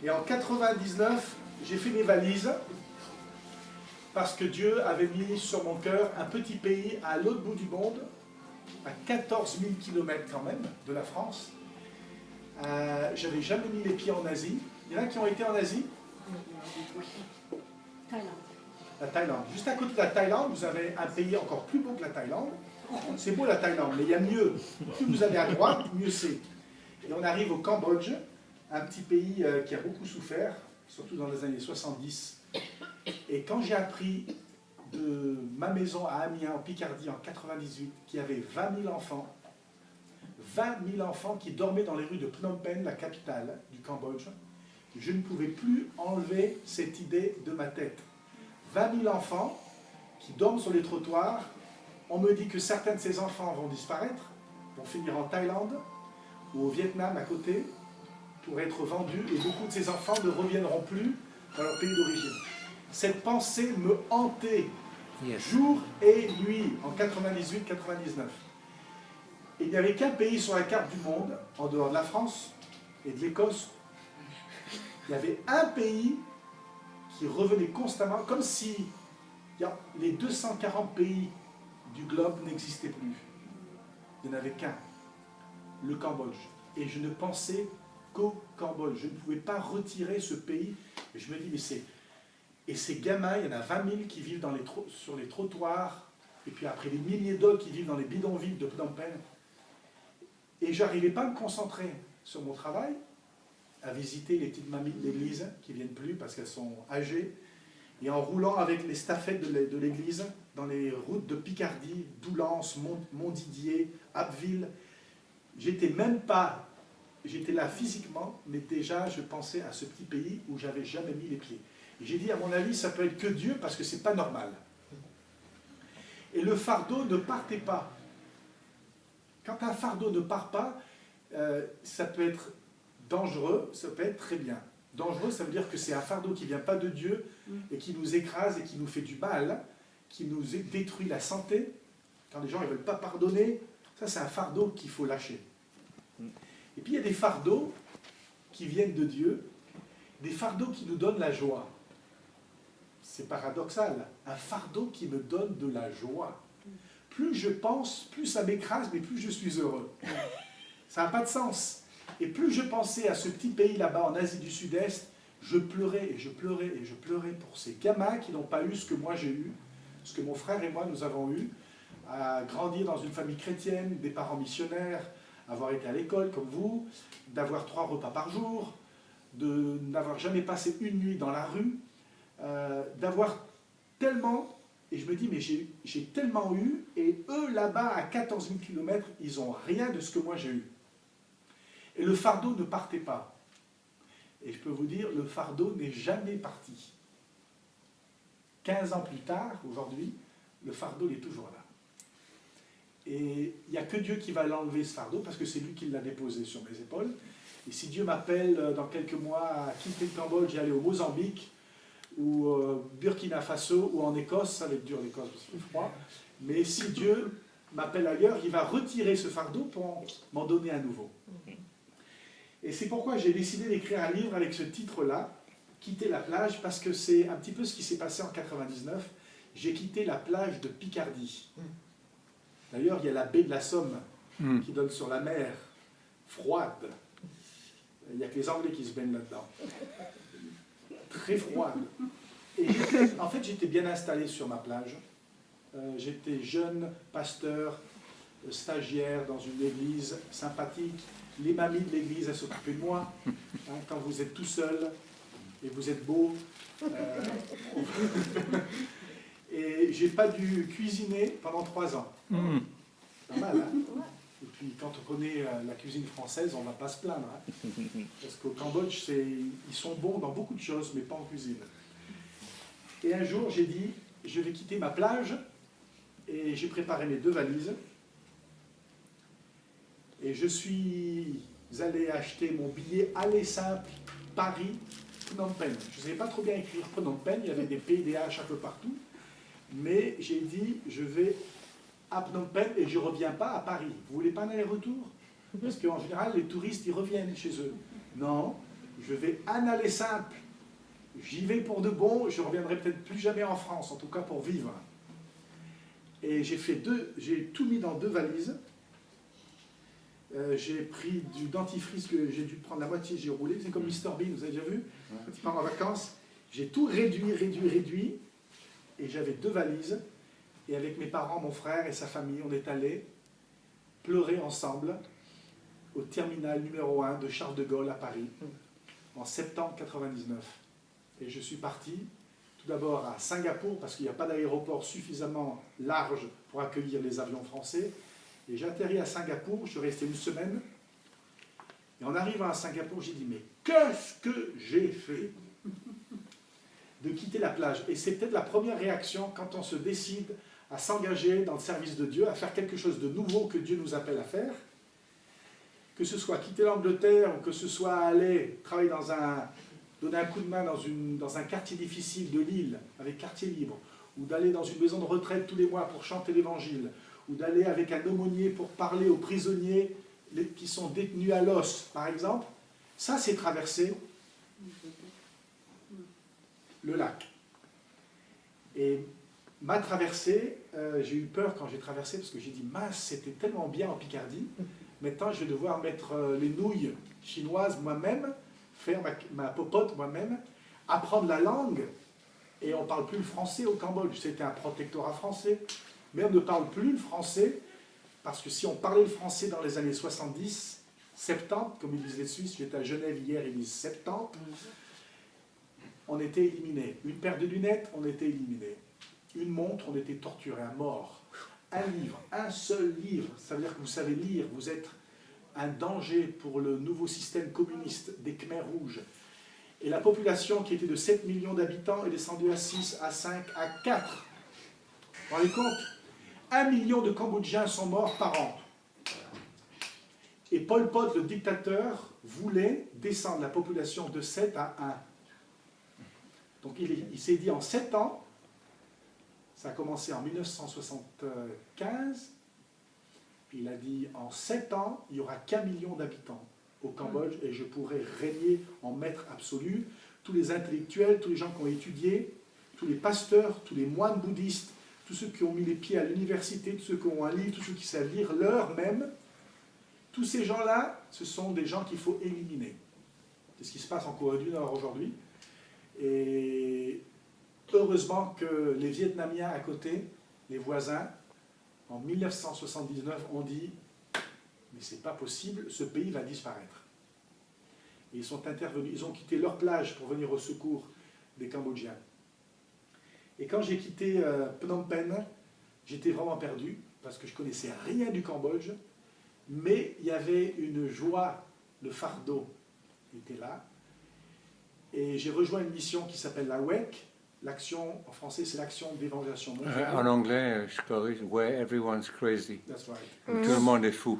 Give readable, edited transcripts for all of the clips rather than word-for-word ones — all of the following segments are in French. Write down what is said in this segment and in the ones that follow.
Et en 99, j'ai fait mes valises parce que Dieu avait mis sur mon cœur un petit pays à l'autre bout du monde, à 14 000 km quand même de la France. J'avais jamais mis les pieds en Asie. Il y en a qui ont été en Asie? Thaïlande. La Thaïlande. Juste à côté de la Thaïlande, vous avez un pays encore plus beau que la Thaïlande. C'est beau la Thaïlande, mais il y a mieux. Plus vous allez à droite, mieux c'est. Et on arrive au Cambodge, un petit pays qui a beaucoup souffert, surtout dans les années 70. Et quand j'ai appris de ma maison à Amiens, en Picardie, en 98, qu'il y avait 20 000 enfants qui dormaient dans les rues de Phnom Penh, la capitale du Cambodge, je ne pouvais plus enlever cette idée de ma tête. 20 000 enfants qui dorment sur les trottoirs. On me dit que certains de ces enfants vont disparaître, vont finir en Thaïlande ou au Vietnam à côté, pour être vendus, et beaucoup de ces enfants ne reviendront plus dans leur pays d'origine. Cette pensée me hantait jour et nuit en 98-99. Il n'y avait qu'un pays sur la carte du monde, en dehors de la France et de l'Écosse. Il y avait un pays qui revenait constamment, comme si les 240 pays du globe n'existaient plus. Il n'y en avait qu'un, le Cambodge. Et je ne pensais qu'au Cambodge. Je ne pouvais pas retirer ce pays. Et je me dis, mais c'est... Et ces gamins, il y en a 20 000 qui vivent sur les trottoirs, et puis après des milliers d'autres qui vivent dans les bidonvilles de Phnom Penh. Et je n'arrivais pas à me concentrer sur mon travail, à visiter les petites mamies de l'église qui ne viennent plus parce qu'elles sont âgées, et en roulant avec les staffettes de l'église dans les routes de Picardie, Doullens, Montdidier, Abbeville. J'étais là physiquement, mais déjà je pensais à ce petit pays où j'avais jamais mis les pieds. Et j'ai dit, à mon avis, ça peut être que Dieu parce que c'est pas normal. Et le fardeau ne partait pas. Quand un fardeau ne part pas, ça peut être dangereux, ça peut être très bien. Dangereux, ça veut dire que c'est un fardeau qui ne vient pas de Dieu et qui nous écrase et qui nous fait du mal, qui nous détruit la santé. Quand les gens ne veulent pas pardonner, ça c'est un fardeau qu'il faut lâcher. Et puis il y a des fardeaux qui viennent de Dieu, des fardeaux qui nous donnent la joie. C'est paradoxal, un fardeau qui me donne de la joie. Plus je pense, plus ça m'écrase, mais plus je suis heureux. Ça n'a pas de sens. Et plus je pensais à ce petit pays là-bas en Asie du Sud-Est, je pleurais et je pleurais et je pleurais pour ces gamins qui n'ont pas eu ce que moi j'ai eu, ce que mon frère et moi nous avons eu, à grandir dans une famille chrétienne, des parents missionnaires, avoir été à l'école comme vous, d'avoir 3 repas par jour, de n'avoir jamais passé une nuit dans la rue, d'avoir tellement, et je me dis, mais j'ai tellement eu, et eux là-bas à 14 000 km, ils n'ont rien de ce que moi j'ai eu. Et le fardeau ne partait pas. Et je peux vous dire, le fardeau n'est jamais parti. 15 ans plus tard, aujourd'hui, le fardeau est toujours là. Et il n'y a que Dieu qui va l'enlever ce fardeau, parce que c'est lui qui l'a déposé sur mes épaules. Et si Dieu m'appelle dans quelques mois à quitter le Cambodge et aller au Mozambique, ou Burkina Faso, ou en Écosse, ça va être dur l'Écosse parce qu'il fait froid, mais si Dieu m'appelle ailleurs, il va retirer ce fardeau pour m'en donner un nouveau. Et c'est pourquoi j'ai décidé d'écrire un livre avec ce titre-là, Quitter la plage, parce que c'est un petit peu ce qui s'est passé en 99. J'ai quitté la plage de Picardie. D'ailleurs, il y a la baie de la Somme qui donne sur la mer, froide. Il n'y a que les Anglais qui se baignent là-dedans. Très froide. Et en fait, j'étais bien installé sur ma plage. J'étais jeune pasteur, stagiaire dans une église sympathique. Les mamies de l'église, elles s'occupaient de moi. Quand vous êtes tout seul et vous êtes beau. Et j'ai pas dû cuisiner pendant 3 ans. Pas mal, hein? Et puis quand on connaît la cuisine française, on ne va pas se plaindre. Hein? Parce qu'au Cambodge, ils sont bons dans beaucoup de choses, mais pas en cuisine. Et un jour, j'ai dit, je vais quitter ma plage, et j'ai préparé mes 2 valises. Et je suis allé acheter mon billet aller simple, Paris, Phnom Penh. Je ne savais pas trop bien écrire Phnom Penh, il y avait des PDH un peu partout. Mais j'ai dit, je vais à Phnom Penh et je ne reviens pas à Paris. Vous voulez pas un aller-retour? Parce qu'en général, les touristes, ils reviennent chez eux. Non, je vais un aller simple, j'y vais pour de bon, je ne reviendrai peut-être plus jamais en France, en tout cas pour vivre. Et j'ai tout mis dans 2 valises. J'ai pris du dentifrice que j'ai dû prendre la moitié, j'ai roulé, c'est comme Mr Bean, vous avez déjà vu? Quand il part en vacances, j'ai tout réduit, et j'avais 2 valises, et avec mes parents, mon frère et sa famille, on est allés pleurer ensemble au terminal numéro 1 de Charles de Gaulle à Paris, en septembre 99. Et je suis parti, tout d'abord à Singapour, parce qu'il n'y a pas d'aéroport suffisamment large pour accueillir les avions français. Et j'ai atterri à Singapour, je suis resté 1 semaine. Et en arrivant à Singapour, j'ai dit, mais qu'est-ce que j'ai fait de quitter la plage? Et c'est peut-être la première réaction quand on se décide à s'engager dans le service de Dieu, à faire quelque chose de nouveau que Dieu nous appelle à faire. Que ce soit quitter l'Angleterre, ou que ce soit aller travailler donner un coup de main dans un quartier difficile de Lille, avec quartier libre, ou d'aller dans une maison de retraite tous les mois pour chanter l'évangile, ou d'aller avec un aumônier pour parler aux prisonniers qui sont détenus à l'os, par exemple, ça c'est traverser le lac. Et ma traversée, j'ai eu peur quand j'ai traversé, parce que j'ai dit, mince, c'était tellement bien en Picardie, maintenant je vais devoir mettre les nouilles chinoises moi-même, faire ma popote moi-même, apprendre la langue, et on ne parle plus le français au Cambodge, c'était un protectorat français, mais on ne parle plus le français, parce que si on parlait le français dans les années 70, 70, comme ils disent les Suisses, j'étais à Genève hier, ils disent 70, on était éliminé. Une paire de lunettes, on était éliminé. Une montre, on était torturé à mort. Un livre, un seul livre, ça veut dire que vous savez lire, vous êtes un danger pour le nouveau système communiste des Khmers rouges. Et la population qui était de 7 millions d'habitants est descendue à 6, à 5, à 4. Vous vous rendez compte? 1 million de Cambodgiens sont morts par an. Et Pol Pot, le dictateur, voulait descendre la population de 7 à 1. Donc il s'est dit en 7 ans, ça a commencé en 1975, il a dit en 7 ans, il n'y aura qu'1 million d'habitants au Cambodge et je pourrai régner en maître absolu. Tous les intellectuels, tous les gens qui ont étudié, tous les pasteurs, tous les moines bouddhistes, tous ceux qui ont mis les pieds à l'université, tous ceux qui ont un livre, tous ceux qui savent lire l'heure même, tous ces gens-là, ce sont des gens qu'il faut éliminer. C'est ce qui se passe en Corée du Nord aujourd'hui. Et heureusement que les Vietnamiens à côté, les voisins, en 1979, ont dit « mais c'est pas possible, ce pays va disparaître ». Et ils sont intervenus, ils ont quitté leur plage pour venir au secours des Cambodgiens. Et quand j'ai quitté Phnom Penh, j'étais vraiment perdu, parce que je ne connaissais rien du Cambodge, mais il y avait une joie, le fardeau était là. Et j'ai rejoint une mission qui s'appelle la WEC. L'action, en français, c'est l'action d'évangélisation mondiale. En anglais, je corrige, where everyone's crazy. That's right. Où tout le monde est fou.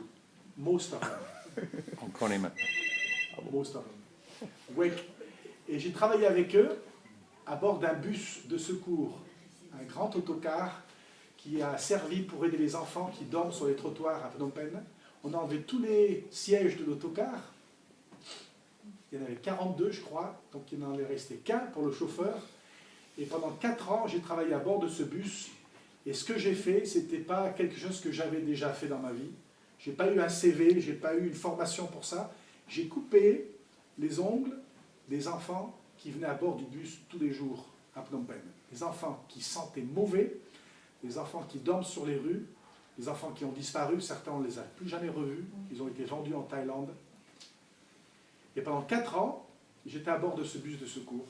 Most of them. On connaît maintenant. Most of them. WEC. Et j'ai travaillé avec eux à bord d'un bus de secours, un grand autocar qui a servi pour aider les enfants qui dorment sur les trottoirs à Phnom Penh. On a enlevé tous les sièges de l'autocar. Il y en avait 42, je crois, donc il n'en est resté qu'un pour le chauffeur. Et pendant 4 ans, j'ai travaillé à bord de ce bus. Et ce que j'ai fait, ce n'était pas quelque chose que j'avais déjà fait dans ma vie. Je n'ai pas eu un CV, je n'ai pas eu une formation pour ça. J'ai coupé les ongles des enfants qui venaient à bord du bus tous les jours à Phnom Penh. Des enfants qui sentaient mauvais, des enfants qui dorment sur les rues, des enfants qui ont disparu, certains on ne les a plus jamais revus, ils ont été vendus en Thaïlande. Et pendant 4 ans, j'étais à bord de ce bus de secours.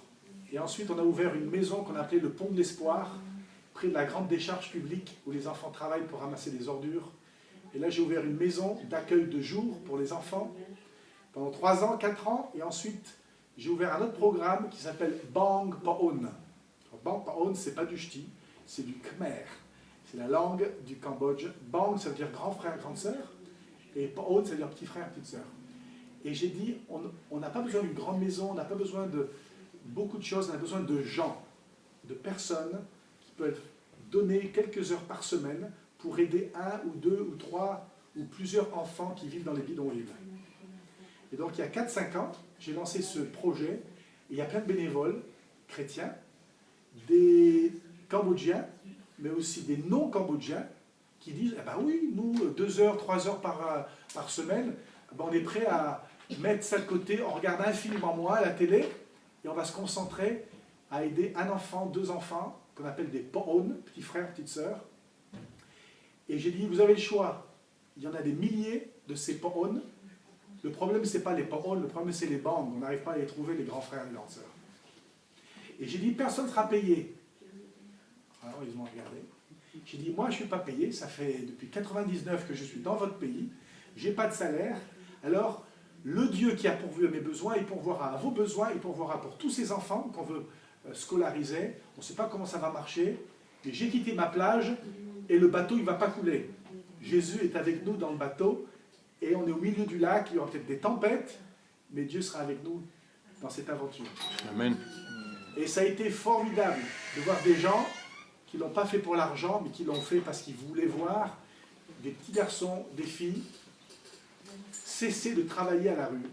Et ensuite, on a ouvert une maison qu'on appelait le Pont de l'Espoir, près de la grande décharge publique où les enfants travaillent pour ramasser des ordures. Et là, j'ai ouvert une maison d'accueil de jour pour les enfants pendant 3 ans, 4 ans. Et ensuite, j'ai ouvert un autre programme qui s'appelle Bang Paon. Bang Paon, ce n'est pas du ch'ti, c'est du khmer. C'est la langue du Cambodge. Bang, ça veut dire grand frère, grande sœur. Et Paon, ça veut dire petit frère, petite sœur. Et j'ai dit, on n'a pas besoin d'une grande maison, on n'a pas besoin de beaucoup de choses, on a besoin de gens, de personnes qui peuvent donner quelques heures par semaine pour aider 1 ou 2 ou 3 ou plusieurs enfants qui vivent dans les bidonvilles. Et donc il y a 4-5 ans, j'ai lancé ce projet, et il y a plein de bénévoles chrétiens, des Cambodgiens, mais aussi des non-Cambodgiens, qui disent, eh ben oui, nous, 2 heures, 3 heures par semaine, ben on est prêt à mettre ça de côté, on regarde infiniment moins à la télé, et on va se concentrer à aider un enfant, 2 enfants, qu'on appelle des po'on, petits frères, petites sœurs. Et j'ai dit, vous avez le choix. Il y en a des milliers de ces po'on. Le problème, ce n'est pas les po'on, le problème, c'est les bandes. On n'arrive pas à les trouver, les grands frères et les grandes sœurs. Et j'ai dit, personne ne sera payé. Alors, ils m'ont regardé. J'ai dit, moi, je ne suis pas payé. Ça fait depuis 99 que je suis dans votre pays. Je n'ai pas de salaire. Alors, le Dieu qui a pourvu à mes besoins, il pourvoira à vos besoins, il pourvoira pour tous ces enfants qu'on veut scolariser. On ne sait pas comment ça va marcher. Mais j'ai quitté ma plage et le bateau, il ne va pas couler. Jésus est avec nous dans le bateau et on est au milieu du lac. Il y aura peut-être des tempêtes, mais Dieu sera avec nous dans cette aventure. Amen. Et ça a été formidable de voir des gens qui ne l'ont pas fait pour l'argent, mais qui l'ont fait parce qu'ils voulaient voir des petits garçons, des filles, cesser de travailler à la rue,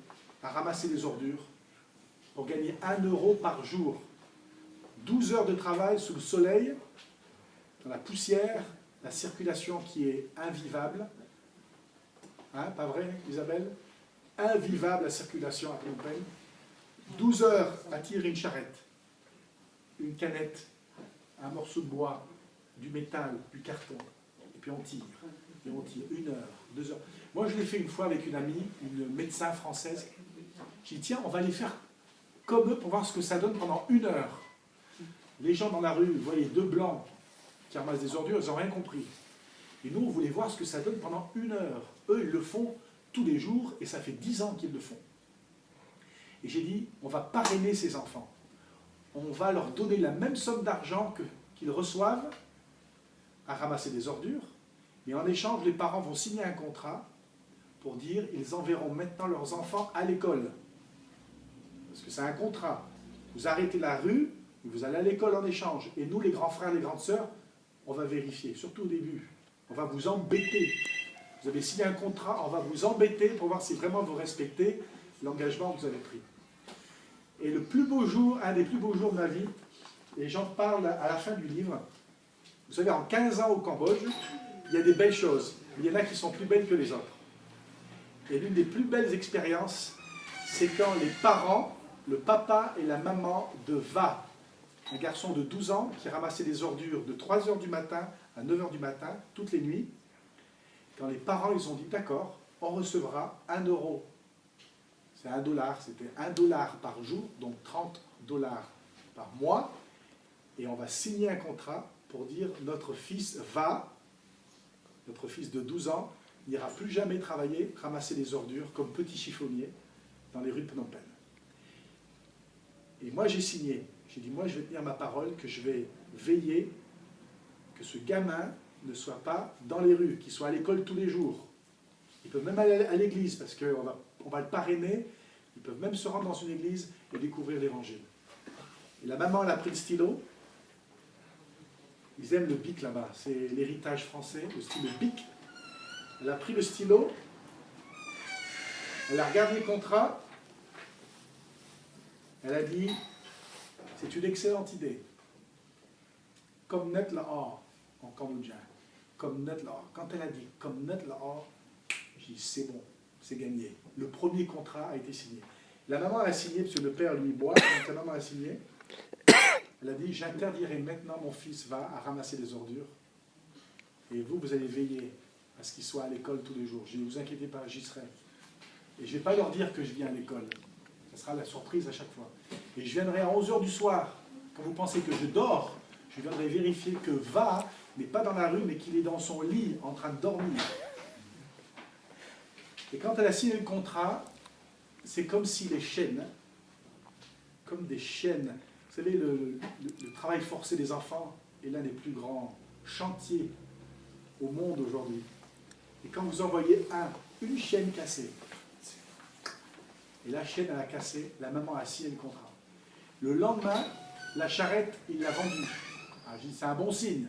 à ramasser des ordures, pour gagner 1 euro par jour. 12 heures de travail sous le soleil, dans la poussière, la circulation qui est invivable. Hein, pas vrai, Isabelle? Invivable la circulation à Phnom Penh. 12 heures à tirer une charrette, une canette, un morceau de bois, du métal, du carton, et puis on tire. Et on tire 1 heure, 2 heures. Moi, je l'ai fait une fois avec une amie, une médecin française. J'ai dit, tiens, on va les faire comme eux pour voir ce que ça donne pendant 1 heure. Les gens dans la rue, vous voyez 2 blancs qui ramassent des ordures, ils n'ont rien compris. Et nous, on voulait voir ce que ça donne pendant 1 heure. Eux, ils le font tous les jours, et ça fait 10 ans qu'ils le font. Et j'ai dit, on va parrainer ces enfants. On va leur donner la même somme d'argent qu'ils reçoivent à ramasser des ordures, mais en échange, les parents vont signer un contrat pour dire ils enverront maintenant leurs enfants à l'école. Parce que c'est un contrat. Vous arrêtez la rue, vous allez à l'école en échange. Et nous, les grands frères, les grandes sœurs, on va vérifier, surtout au début. On va vous embêter. Vous avez signé un contrat, on va vous embêter pour voir si vraiment vous respectez l'engagement que vous avez pris. Et le plus beau jour, un des plus beaux jours de ma vie, et j'en parle à la fin du livre, vous savez, en 15 ans au Cambodge, il y a des belles choses, mais il y en a qui sont plus belles que les autres. Et l'une des plus belles expériences, c'est quand les parents, le papa et la maman de Va, un garçon de 12 ans qui ramassait des ordures de 3 heures du matin à 9 heures du matin, toutes les nuits, quand les parents ils ont dit, d'accord, on recevra 1 euro. C'est 1 dollar, c'était 1 dollar par jour, donc 30 dollars par mois, et on va signer un contrat pour dire, notre fils Va, notre fils de 12 ans, n'ira plus jamais travailler, ramasser des ordures comme petit chiffonnier dans les rues de Phnom Penh. Et moi j'ai signé. J'ai dit, moi je vais tenir ma parole, que je vais veiller que ce gamin ne soit pas dans les rues, qu'il soit à l'école tous les jours. Ils peuvent même aller à l'église, parce qu'on va le parrainer. Ils peuvent même se rendre dans une église et découvrir l'évangile. Et la maman, elle a pris le stylo. Ils aiment le bic là-bas, c'est l'héritage français, le stylo bic. Elle a pris le stylo, elle a regardé le contrat, elle a dit, c'est une excellente idée. Comme net la or, en cambodgien. Comme net la or. Quand elle a dit comme net la or, j'ai dit, c'est bon, c'est gagné. Le premier contrat a été signé. La maman a signé, parce que le père lui boit, donc la maman a signé. Elle a dit, j'interdirai maintenant mon fils Va à ramasser des ordures. Et vous, vous allez veiller à ce qu'il soit à l'école tous les jours. Je ne vous inquiétez pas, j'y serai. Et je ne vais pas leur dire que je viens à l'école. Ce sera la surprise à chaque fois. Et je viendrai à 11 h du soir. Quand vous pensez que je dors, je viendrai vérifier que Va n'est pas dans la rue, mais qu'il est dans son lit, en train de dormir. Et quand elle a signé le contrat, c'est comme si les chaînes, comme des chaînes, vous savez, le travail forcé des enfants est l'un des plus grands chantiers au monde aujourd'hui. Et quand vous envoyez une chaîne cassée, et la chaîne elle a cassé, la maman a signé le contrat. Le lendemain, la charrette, il l'a vendue. Ah, c'est un bon signe.